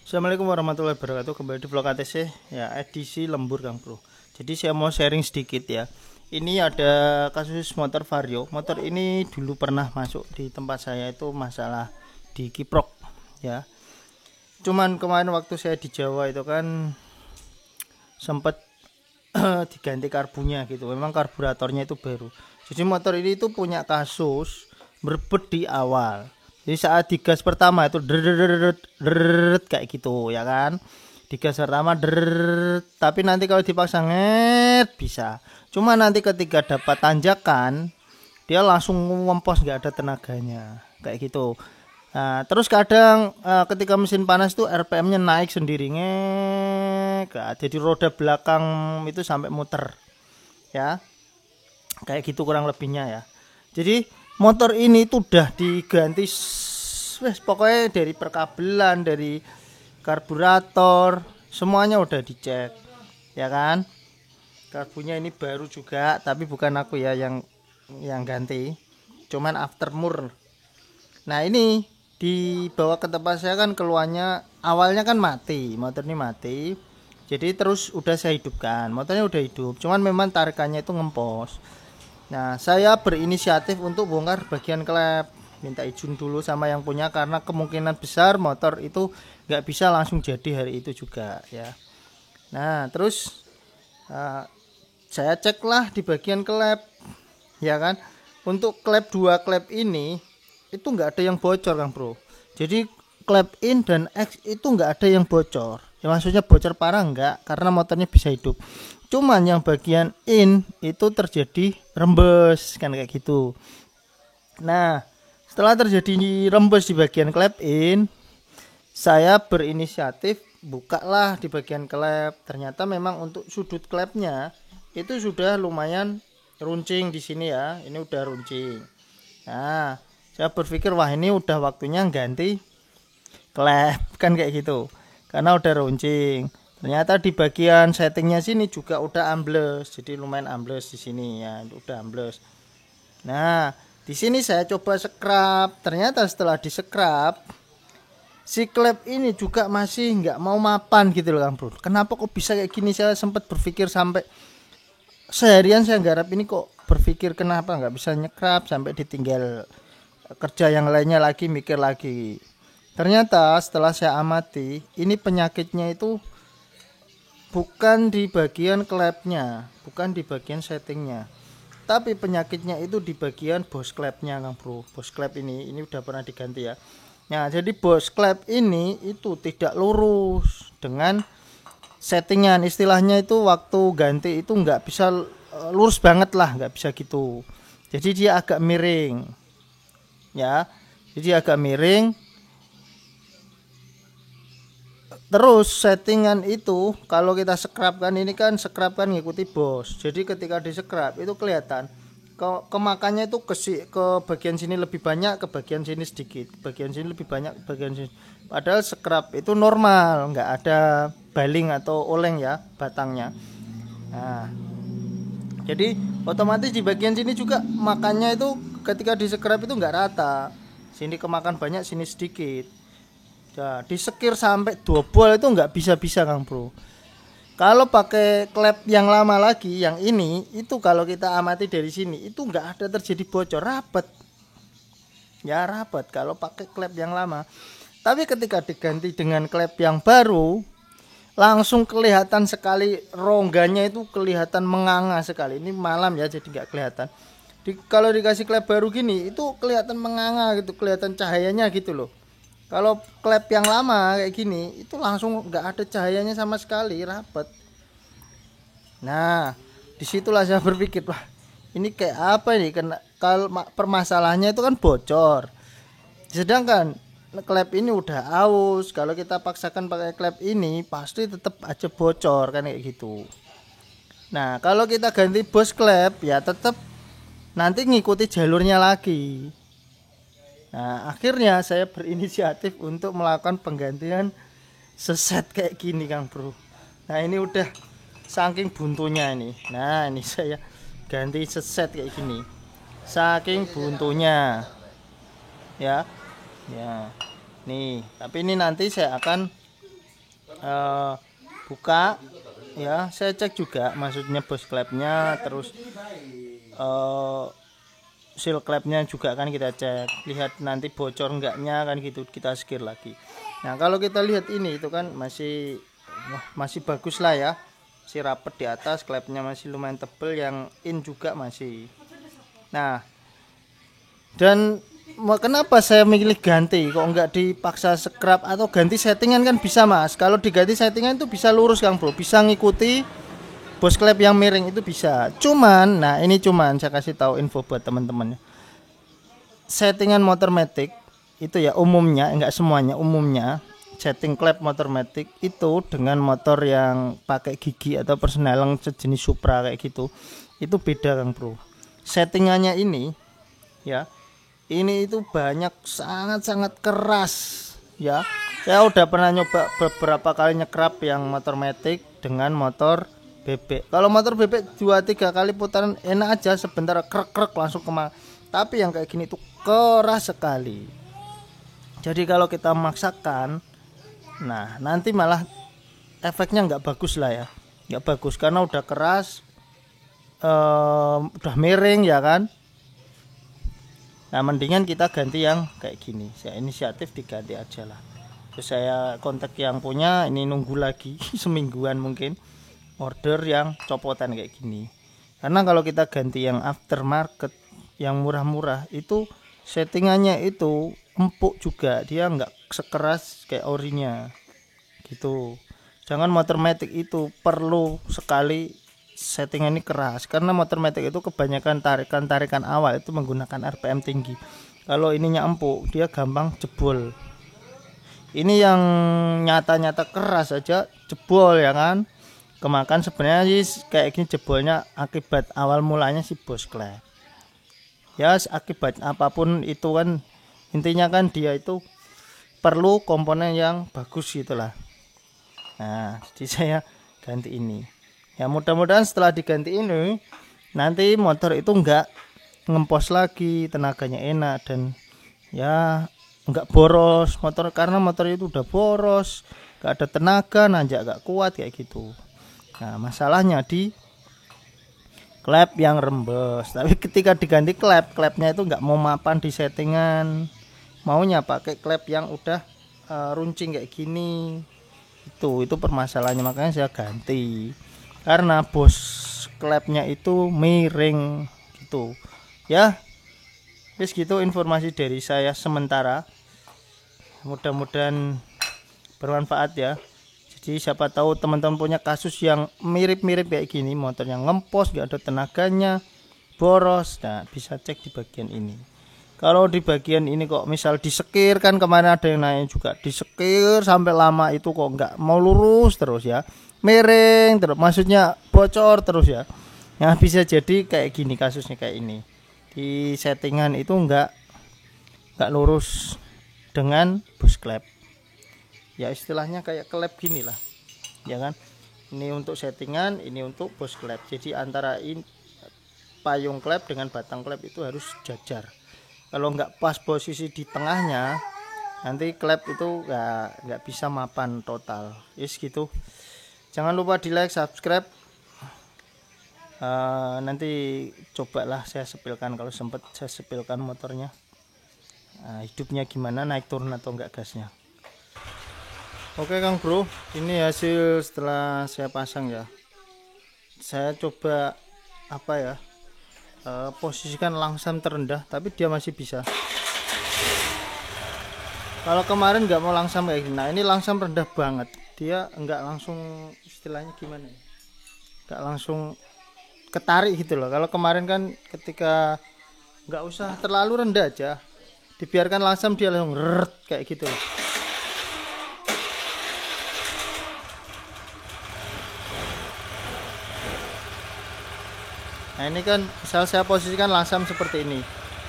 Assalamualaikum warahmatullahi wabarakatuh. Kembali di vlog ATC ya, edisi lembur Kang Bro. Jadi saya mau sharing sedikit ya. Ini ada kasus motor Vario. Motor ini dulu pernah masuk di tempat saya, itu masalah di kiprok ya. Cuman kemarin waktu saya di Jawa itu kan sempat diganti karbunya gitu. Memang karburatornya itu baru. Jadi motor ini itu punya kasus berbet di awal. Jadi saat digas pertama itu kayak gitu ya kan. Digas pertama tapi nanti kalau dipaksa bisa. Cuma nanti ketika dapat tanjakan dia langsung ngempos, nggak ada tenaganya kayak gitu. Nah, terus kadang ketika mesin panas tuh RPM-nya naik sendiri jadi roda belakang itu sampai muter ya. Kayak gitu kurang lebihnya ya. Jadi motor ini tuh udah diganti pokoknya dari perkabelan, dari karburator, semuanya udah dicek ya kan. Karbunya ini baru juga, tapi bukan aku ya yang ganti, cuman aftermur. Nah ini dibawa ke tempat saya kan, keluarnya awalnya kan mati, motor ini mati. Jadi terus udah saya hidupkan, motornya udah hidup, cuman memang tarikannya itu ngempos. Nah, saya berinisiatif untuk bongkar bagian klep, minta izin dulu sama yang punya karena kemungkinan besar motor itu nggak bisa langsung jadi hari itu juga ya. Nah, terus saya ceklah di bagian klep, ya kan. Untuk klep 2 klep ini itu nggak ada yang bocor Kang Bro. Jadi klep in dan X itu nggak ada yang bocor. Ya maksudnya bocor parah enggak, karena motornya bisa hidup. Cuman yang bagian in itu terjadi rembes kan kayak gitu. Nah, setelah terjadi rembes di bagian klep in, saya berinisiatif bukalah di bagian klep. Ternyata memang untuk sudut klepnya itu sudah lumayan runcing di sini ya. Ini udah runcing. Nah, saya berpikir wah ini udah waktunya ganti klep kan kayak gitu. Karena udah runcing. Ternyata di bagian settingnya sini juga udah ambles, jadi lumayan ambles di sini ya, udah ambles. Nah, di sini saya coba scrub. Ternyata setelah di scrub, si klep ini juga masih nggak mau mapan gitu loh Kang Bro. Kenapa kok bisa kayak gini? Saya sempat berpikir sampai seharian saya garap ini, kok berpikir kenapa nggak bisa nyekrap, sampai ditinggal kerja yang lainnya lagi, mikir lagi. Ternyata setelah saya amati, ini penyakitnya itu bukan di bagian klepnya, bukan di bagian settingnya, tapi penyakitnya itu di bagian bos klepnya Kang Bro. Bos klep ini udah pernah diganti ya. Nah, jadi bos klep ini itu tidak lurus dengan settingan. Istilahnya itu waktu ganti itu nggak bisa lurus banget lah, nggak bisa gitu. Jadi dia agak miring ya. Jadi agak miring. Terus settingan itu kalau kita scrub kan, ini kan scrub kan ngikuti bos. Jadi ketika di scrub itu kelihatan kemakannya itu ke bagian sini lebih banyak, ke bagian sini sedikit, bagian sini lebih banyak, bagian sini. Padahal scrub itu normal, nggak ada baling atau oleng ya batangnya. Nah, jadi otomatis di bagian sini juga makannya itu ketika di scrub itu nggak rata. Sini kemakan banyak, sini sedikit. Nah, disekir sampai double itu nggak bisa Kang Bro. Kalau pakai klep yang lama lagi, yang ini itu kalau kita amati dari sini itu nggak ada terjadi bocor, rapet ya, rapet kalau pakai klep yang lama. Tapi ketika diganti dengan klep yang baru, langsung kelihatan sekali rongganya itu kelihatan menganga sekali. Ini malam ya, jadi nggak kelihatan. Kalau dikasih klep baru gini itu kelihatan menganga gitu, kelihatan cahayanya gitu loh. Kalau klep yang lama kayak gini itu langsung nggak ada cahayanya sama sekali, rapet. Nah, disitulah saya berpikir, wah ini kayak apa ini? Kalau permasalahannya itu kan bocor. Sedangkan klep ini udah aus. Kalau kita paksakan pakai klep ini pasti tetap aja bocor kan kayak gitu. Nah, kalau kita ganti bos klep ya tetap nanti ngikuti jalurnya lagi. Nah, akhirnya saya berinisiatif untuk melakukan penggantian seset kayak gini Kang Bro. Nah, ini udah saking buntunya ini. Nah, ini saya ganti seset kayak gini. Saking buntunya. Ya. Ya. Nih, tapi ini nanti saya akan eh, buka ya, saya cek juga maksudnya bos klepnya, terus eh, seal klepnya juga kan kita cek, lihat nanti bocor enggaknya kan gitu, kita sekir lagi. Nah kalau kita lihat ini itu kan masih bagus lah ya, si rapet di atas, klepnya masih lumayan tebel, yang in juga masih. Nah dan kenapa saya milih ganti, kok enggak dipaksa scrap atau ganti settingan, kan bisa mas. Kalau diganti settingan itu bisa lurus Kang Bro, bisa ngikuti bos klep yang miring itu bisa. Cuman, nah ini cuman saya kasih tahu info buat teman-teman. Settingan motor matic itu ya umumnya, enggak semuanya, umumnya setting klep motor matic itu dengan motor yang pakai gigi atau persneling sejenis Supra kayak gitu, itu beda Kang Bro. Settingannya ini ya, ini itu banyak sangat-sangat keras ya. Saya udah pernah nyoba beberapa kali nyekrap yang motor matic dengan motor bebek. Kalau motor bebek 2-3 kali putaran enak aja, sebentar krek-krek langsung kemana. Tapi yang kayak gini tuh keras sekali. Jadi kalau kita memaksakan, nah nanti malah efeknya nggak bagus lah ya, nggak bagus karena udah keras, udah miring ya kan. Nah mendingan kita ganti yang kayak gini. Saya inisiatif diganti aja lah. Terus saya kontak yang punya, ini nunggu lagi semingguan mungkin order yang copotan kayak gini. Karena kalau kita ganti yang aftermarket yang murah-murah itu settingannya itu empuk juga, dia nggak sekeras kayak orinya gitu. Jangan motor matic itu perlu sekali settingan ini keras, karena motor matic itu kebanyakan tarikan awal itu menggunakan RPM tinggi. Kalau ininya empuk dia gampang jebol. Ini yang nyata-nyata keras aja jebol ya kan. Kemakan sebenarnya sih kayak gini jebolnya akibat awal mulanya si bos klep. Ya akibat apapun itu kan, intinya kan dia itu perlu komponen yang bagus gitulah. Nah jadi saya ganti ini ya, mudah-mudahan setelah diganti ini nanti motor itu enggak ngempos lagi, tenaganya enak dan ya enggak boros motor, karena motor itu udah boros, enggak ada tenaga, nanjak enggak kuat kayak gitu. Nah masalahnya di klep yang rembes. Tapi ketika diganti klepnya itu enggak mau mapan di settingan, maunya pakai klep yang udah runcing kayak gini. Itu permasalahannya, makanya saya ganti karena bos klepnya itu miring gitu ya. Wis gitu informasi dari saya sementara, mudah-mudahan bermanfaat ya. Jadi siapa tahu teman-teman punya kasus yang mirip-mirip kayak gini, motor yang ngempos gak ada tenaganya, boros, nah bisa cek di bagian ini. Kalau di bagian ini kok misal disekir, kan kemarin ada yang nanya juga, disekir sampai lama itu kok nggak mau lurus terus ya, miring terus, maksudnya bocor terus ya. Nah bisa jadi kayak gini kasusnya, kayak ini di settingan itu nggak lurus dengan bus klep ya, istilahnya kayak klep gini lah ya kan. Ini untuk settingan, ini untuk bos klep. Jadi antara payung klep dengan batang klep itu harus jajar. Kalau nggak pas posisi di tengahnya, nanti klep itu nggak bisa mapan total. Yes gitu. Jangan lupa di like, subscribe. Nanti cobalah saya sepilkan, kalau sempat saya sepilkan motornya. Hidupnya gimana, naik turun atau enggak gasnya. Oke Kang Bro, ini hasil setelah saya pasang ya. Saya coba apa ya, posisikan langsam terendah, tapi dia masih bisa. Kalau kemarin nggak mau langsam kayak gini, nah ini langsam rendah banget, dia nggak langsung, istilahnya gimana ya, nggak langsung ketarik gitu loh. Kalau kemarin kan ketika nggak usah terlalu rendah aja, dibiarkan langsam dia langsung rrrt, kayak gitu loh. Nah ini kan misal saya posisikan langsam seperti ini,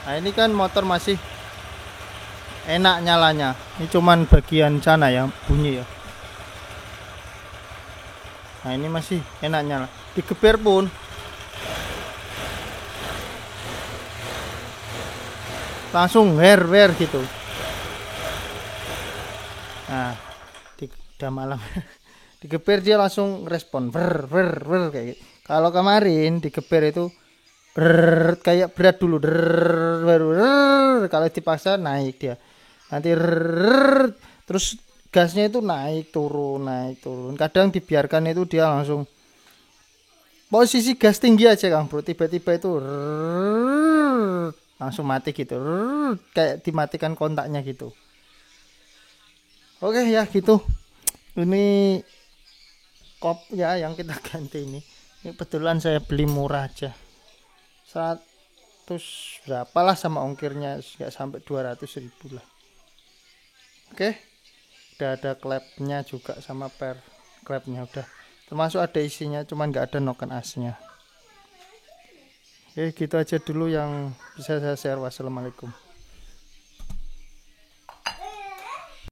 nah ini kan motor masih enak nyalanya. Ini cuman bagian sana ya bunyi ya. Nah ini masih enak nyala, digeber pun langsung wer gitu. Nah udah malam. Digeber dia langsung respon kayak gitu. Kalau kemarin digeber itu kayak berat dulu baru kalau dipaksa naik dia. Nanti terus gasnya itu naik turun. Kadang dibiarkan itu dia langsung posisi gas tinggi aja Kang Bro, tiba-tiba itu langsung mati gitu. Kayak dimatikan kontaknya gitu. Oke ya gitu. Ini kop ya yang kita ganti ini. Ini kebetulan saya beli murah aja. 100 berapa lah sama ongkirnya, nggak sampai 200.000 lah. Oke. Udah ada klepnya juga sama per klepnya udah. Termasuk ada isinya, cuman nggak ada noken asnya. Oke, gitu aja dulu yang bisa saya share. Wassalamualaikum.